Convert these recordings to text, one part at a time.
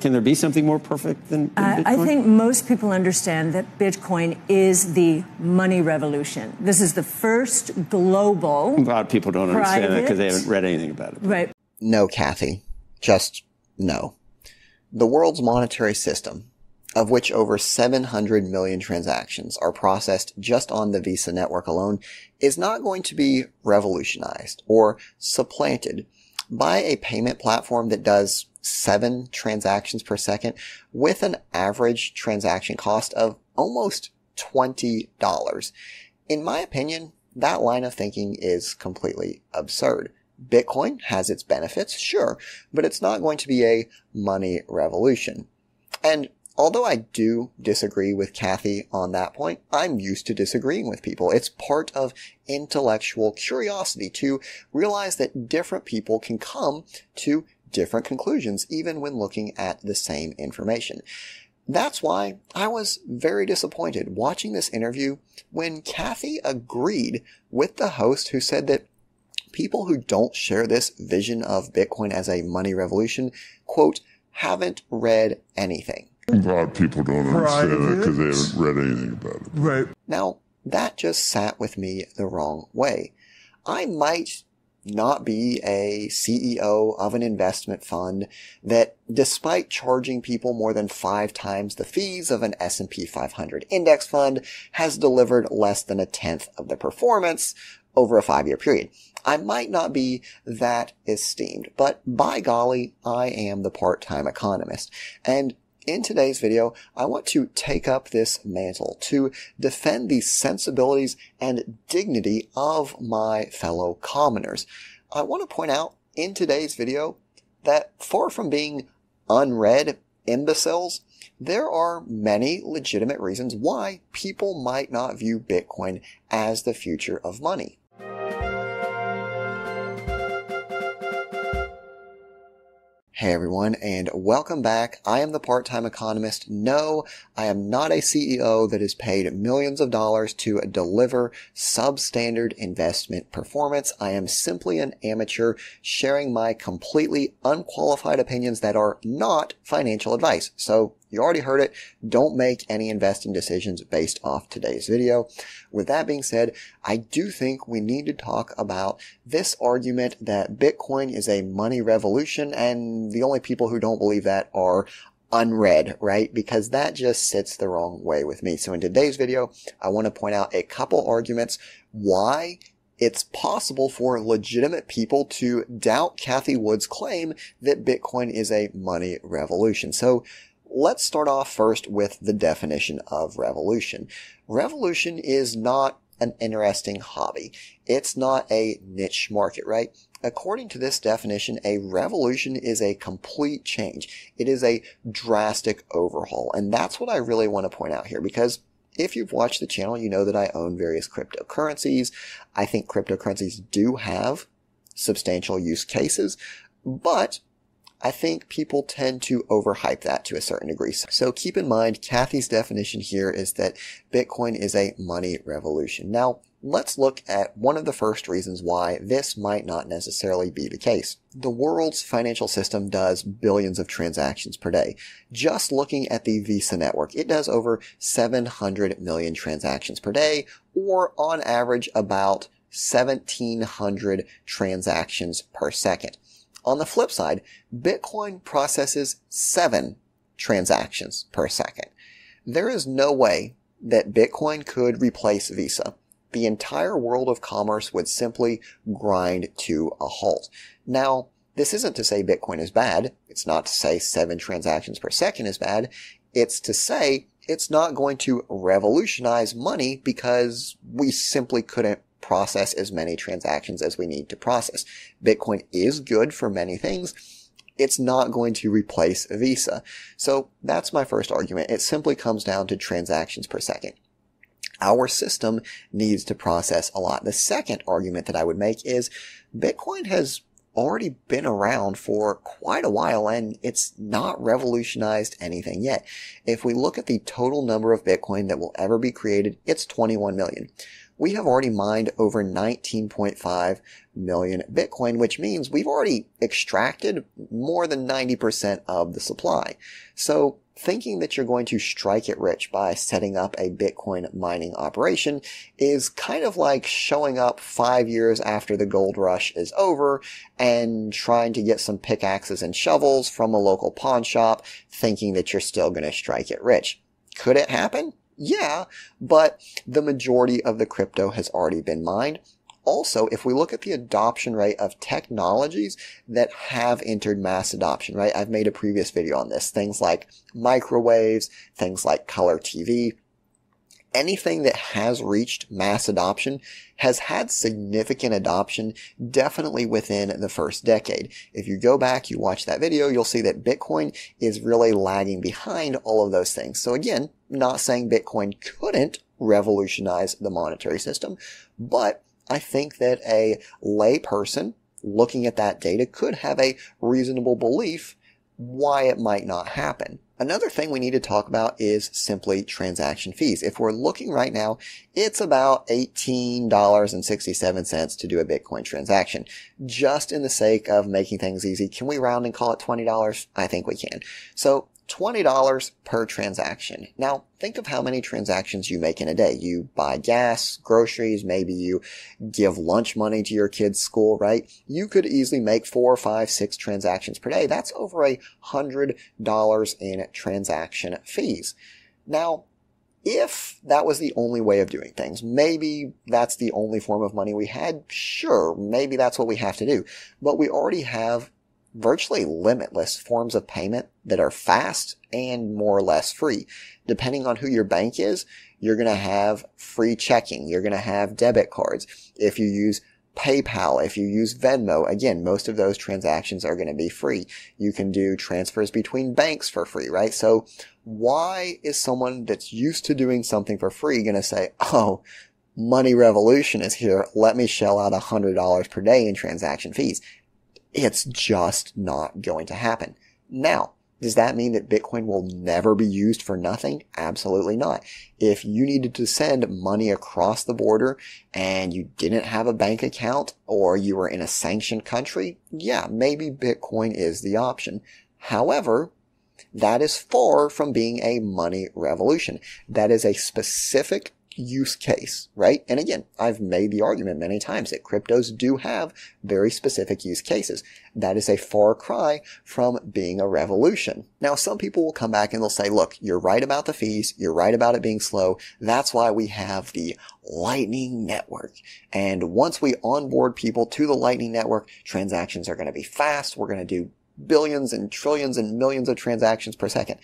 Can there be something more perfect than Bitcoin? I think most people understand that Bitcoin is the money revolution. This is the first global. A lot of people don't understand that because they haven't read anything about it. Right. No, Cathie. Just no. The world's monetary system, of which over 700 million transactions are processed just on the Visa network alone, is not going to be revolutionized or supplanted by a payment platform that does 7 transactions per second with an average transaction cost of almost $20. In my opinion, that line of thinking is completely absurd. Bitcoin has its benefits, sure, but it's not going to be a money revolution. And although I do disagree with Cathie on that point, I'm used to disagreeing with people. It's part of intellectual curiosity to realize that different people can come to different conclusions, even when looking at the same information. That's why I was very disappointed watching this interview when Cathie agreed with the host who said that people who don't share this vision of Bitcoin as a money revolution, quote, haven't read anything. A lot of people don't understand that because they haven't read anything about it. Right. Now, that just sat with me the wrong way. I might not be a CEO of an investment fund that, despite charging people more than 5 times the fees of an S&P 500 index fund, has delivered less than 1/10 of the performance over a 5-year period. I might not be that esteemed, but by golly, I am the part-time economist. And in today's video, I want to take up this mantle to defend the sensibilities and dignity of my fellow commoners. I want to point out in today's video that far from being unread imbeciles, there are many legitimate reasons why people might not view Bitcoin as the future of money. Hey everyone, and welcome back. I am the Part-Time Economist. No, I am not a CEO that is paid millions of dollars to deliver substandard investment performance. I am simply an amateur sharing my completely unqualified opinions that are not financial advice. So you already heard it. Don't make any investing decisions based off today's video. With that being said, I do think we need to talk about this argument that Bitcoin is a money revolution, and the only people who don't believe that are unread, right? Because that just sits the wrong way with me. So in today's video, I want to point out a couple arguments why it's possible for legitimate people to doubt Cathie Wood's claim that Bitcoin is a money revolution. So let's start off first with the definition of revolution. Revolution is not an interesting hobby. It's not a niche market, right? According to this definition, a revolution is a complete change. It is a drastic overhaul. And that's what I really want to point out here, because if you've watched the channel, you know that I own various cryptocurrencies. I think cryptocurrencies do have substantial use cases, but I think people tend to overhype that to a certain degree. So keep in mind, Cathie's definition here is that Bitcoin is a money revolution. Now, let's look at one of the first reasons why this might not necessarily be the case. The world's financial system does billions of transactions per day. Just looking at the Visa network, it does over 700 million transactions per day, or on average about 1,700 transactions per second. On the flip side, Bitcoin processes 7 transactions per second. There is no way that Bitcoin could replace Visa. The entire world of commerce would simply grind to a halt. Now, this isn't to say Bitcoin is bad. It's not to say 7 transactions per second is bad. It's to say it's not going to revolutionize money because we simply couldn't process as many transactions as we need to process. Bitcoin is good for many things. It's not going to replace Visa. So that's my first argument. It simply comes down to transactions per second. Our system needs to process a lot. The second argument that I would make is Bitcoin has already been around for quite a while and it's not revolutionized anything yet. If we look at the total number of Bitcoin that will ever be created, it's 21 million. we have already mined over 19.5 million Bitcoin, which means we've already extracted more than 90% of the supply. So thinking that you're going to strike it rich by setting up a Bitcoin mining operation is kind of like showing up 5 years after the gold rush is over and trying to get some pickaxes and shovels from a local pawn shop, thinking that you're still going to strike it rich. Could it happen? Yeah, but the majority of the crypto has already been mined. Also, if we look at the adoption rate of technologies that have entered mass adoption, right? I've made a previous video on this. Things like microwaves, things like color TV. Anything that has reached mass adoption has had significant adoption definitely within the first decade. If you go back, you watch that video, you'll see that Bitcoin is really lagging behind all of those things. So again, not saying Bitcoin couldn't revolutionize the monetary system, but I think that a lay person looking at that data could have a reasonable belief why it might not happen. Another thing we need to talk about is simply transaction fees. If we're looking right now, it's about $18.67 to do a Bitcoin transaction. Just in the sake of making things easy, can we round and call it $20? I think we can. So $20 per transaction. Now, think of how many transactions you make in a day. You buy gas, groceries, maybe you give lunch money to your kids' school, right? You could easily make 4, 5, 6 transactions per day. That's over $100 in transaction fees. Now, if that was the only way of doing things, maybe that's the only form of money we had, sure, maybe that's what we have to do. But we already have virtually limitless forms of payment that are fast and more or less free. Depending on who your bank is, you're going to have free checking. You're going to have debit cards. If you use PayPal, if you use Venmo, again, most of those transactions are going to be free. You can do transfers between banks for free, right? So why is someone that's used to doing something for free going to say, oh, money revolution is here, let me shell out $100 per day in transaction fees? It's just not going to happen. Now, does that mean that Bitcoin will never be used for nothing? Absolutely not. If you needed to send money across the border and you didn't have a bank account or you were in a sanctioned country, yeah, maybe Bitcoin is the option. However, that is far from being a money revolution. That is a specific use case, right? And again, I've made the argument many times that cryptos do have very specific use cases. That is a far cry from being a revolution. Now, some people will come back and they'll say, look, you're right about the fees. You're right about it being slow. That's why we have the Lightning Network. And once we onboard people to the Lightning Network, transactions are going to be fast. We're going to do billions and trillions and millions of transactions per second.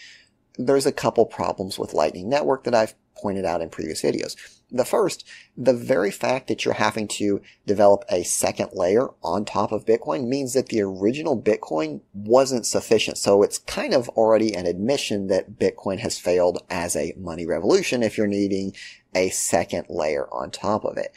There's a couple problems with Lightning Network that I've pointed out in previous videos. The first, the very fact that you're having to develop a second layer on top of Bitcoin means that the original Bitcoin wasn't sufficient. So it's kind of already an admission that Bitcoin has failed as a money revolution if you're needing a second layer on top of it.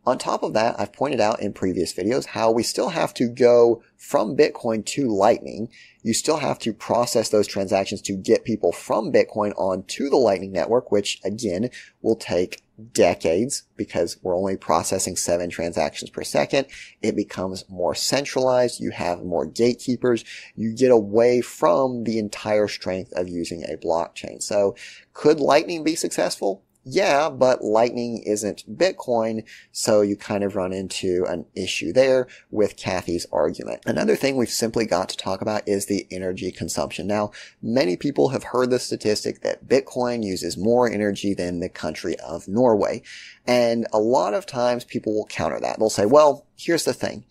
On top of that, I've pointed out in previous videos how we still have to go from Bitcoin to Lightning. You still have to process those transactions to get people from Bitcoin onto the Lightning Network, which again will take decades because we're only processing 7 transactions per second. It becomes more centralized. You have more gatekeepers. You get away from the entire strength of using a blockchain. So could Lightning be successful? Yeah, but Lightning isn't Bitcoin, so you kind of run into an issue there with Cathie's argument. Another thing we've simply got to talk about is the energy consumption. Now, many people have heard the statistic that Bitcoin uses more energy than the country of Norway. And a lot of times people will counter that. They'll say, well, here's the thing.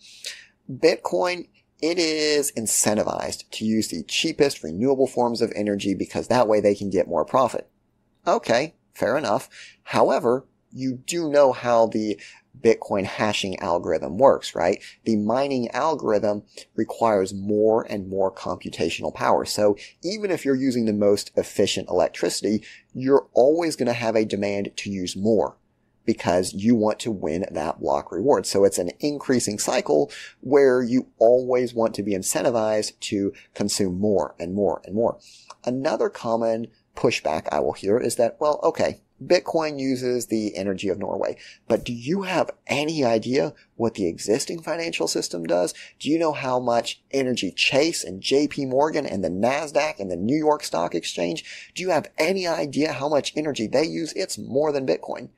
Bitcoin, it is incentivized to use the cheapest renewable forms of energy because that way they can get more profit. Okay. Fair enough. However, you do know how the Bitcoin hashing algorithm works, right? The mining algorithm requires more and more computational power. So even if you're using the most efficient electricity, you're always going to have a demand to use more because you want to win that block reward. So it's an increasing cycle where you always want to be incentivized to consume more and more and more. Another common pushback I will hear is that, well, okay, Bitcoin uses the energy of Norway. But do you have any idea what the existing financial system does? Do you know how much energy Chase and JP Morgan and the NASDAQ and the New York Stock Exchange? Do you have any idea how much energy they use? It's more than Bitcoin.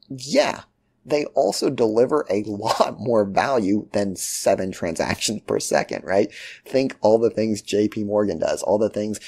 Yeah. They also deliver a lot more value than 7 transactions per second, right? Think all the things JP Morgan does, all the things,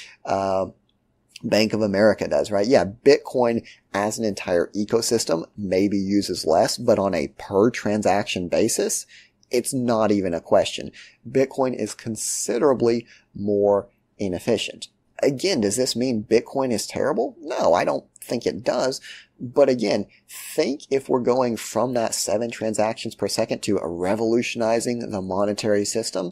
Bank of America does, right? Yeah, Bitcoin as an entire ecosystem maybe uses less, but on a per transaction basis, it's not even a question. Bitcoin is considerably more inefficient. Again, does this mean Bitcoin is terrible? No, I don't think it does. But again, think if we're going from that 7 transactions per second to revolutionizing the monetary system,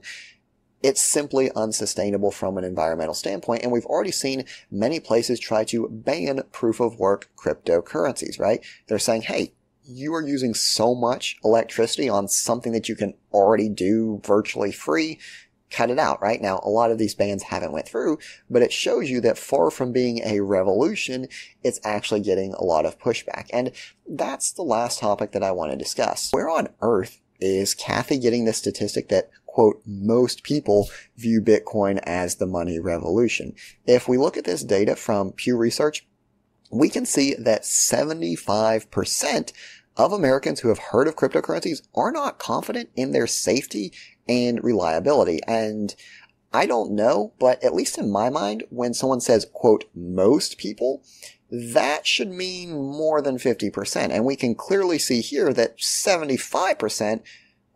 it's simply unsustainable from an environmental standpoint. And we've already seen many places try to ban proof of work cryptocurrencies, right? They're saying, hey, you are using so much electricity on something that you can already do virtually free. Cut it out, right? Now, a lot of these bans haven't went through, but it shows you that far from being a revolution, it's actually getting a lot of pushback. And that's the last topic that I want to discuss. Where on earth is Cathie getting this statistic that, quote, most people view Bitcoin as the money revolution? If we look at this data from Pew Research, we can see that 75% of Americans who have heard of cryptocurrencies are not confident in their safety and reliability. And I don't know, but at least in my mind, when someone says, quote, most people, that should mean more than 50%. And we can clearly see here that 75%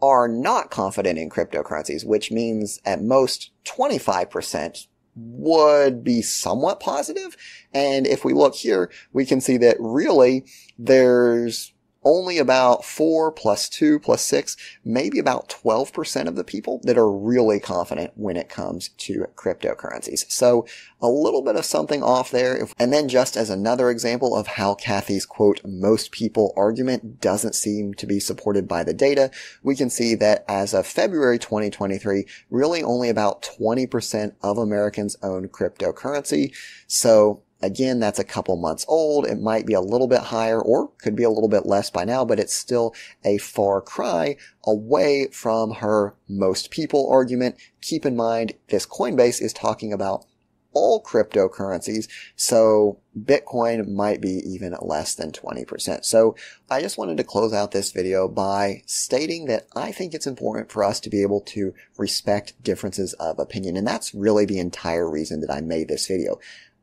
are not confident in cryptocurrencies, which means at most 25% would be somewhat positive. And if we look here, we can see that really there's only about 4 plus 2 plus 6, maybe about 12% of the people that are really confident when it comes to cryptocurrencies. So a little bit of something off there. And then just as another example of how Cathie's, quote, most people argument doesn't seem to be supported by the data, we can see that as of February 2023, really only about 20% of Americans own cryptocurrency. So again, that's a couple months old. It might be a little bit higher or could be a little bit less by now, but it's still a far cry away from her most people argument. Keep in mind, this Coinbase is talking about all cryptocurrencies, so Bitcoin might be even less than 20%. So I just wanted to close out this video by stating that I think it's important for us to be able to respect differences of opinion, and that's really the entire reason that I made this video.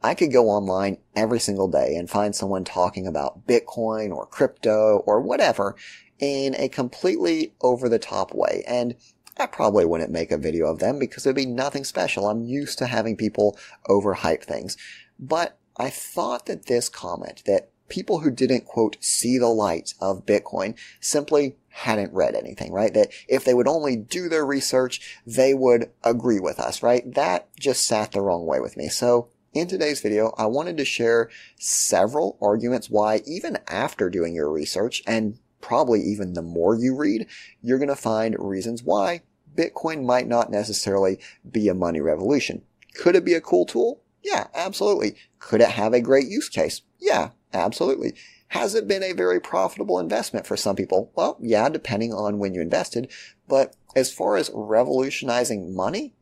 I could go online every single day and find someone talking about Bitcoin or crypto or whatever in a completely over-the-top way. And I probably wouldn't make a video of them because it'd be nothing special. I'm used to having people overhype things. But I thought that this comment, that people who didn't, quote, see the light of Bitcoin simply hadn't read anything, right? That if they would only do their research, they would agree with us, right? That just sat the wrong way with me. So in today's video, I wanted to share several arguments why even after doing your research, and probably even the more you read, you're going to find reasons why Bitcoin might not necessarily be a money revolution. Could it be a cool tool? Yeah, absolutely. Could it have a great use case? Yeah, absolutely. Has it been a very profitable investment for some people? Well, yeah, depending on when you invested. But as far as revolutionizing money,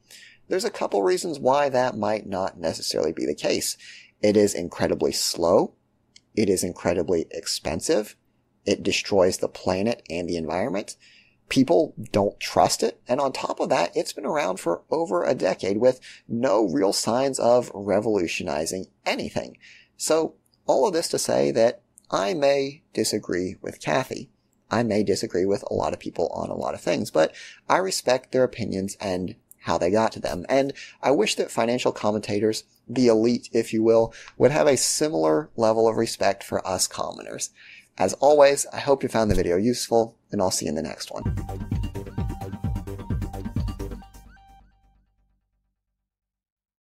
there's a couple reasons why that might not necessarily be the case. It is incredibly slow. It is incredibly expensive. It destroys the planet and the environment. People don't trust it. And on top of that, it's been around for over a decade with no real signs of revolutionizing anything. So all of this to say that I may disagree with Cathie. I may disagree with a lot of people on a lot of things, but I respect their opinions and how they got to them. And I wish that financial commentators, the elite, if you will, would have a similar level of respect for us commoners. As always, I hope you found the video useful, and I'll see you in the next one.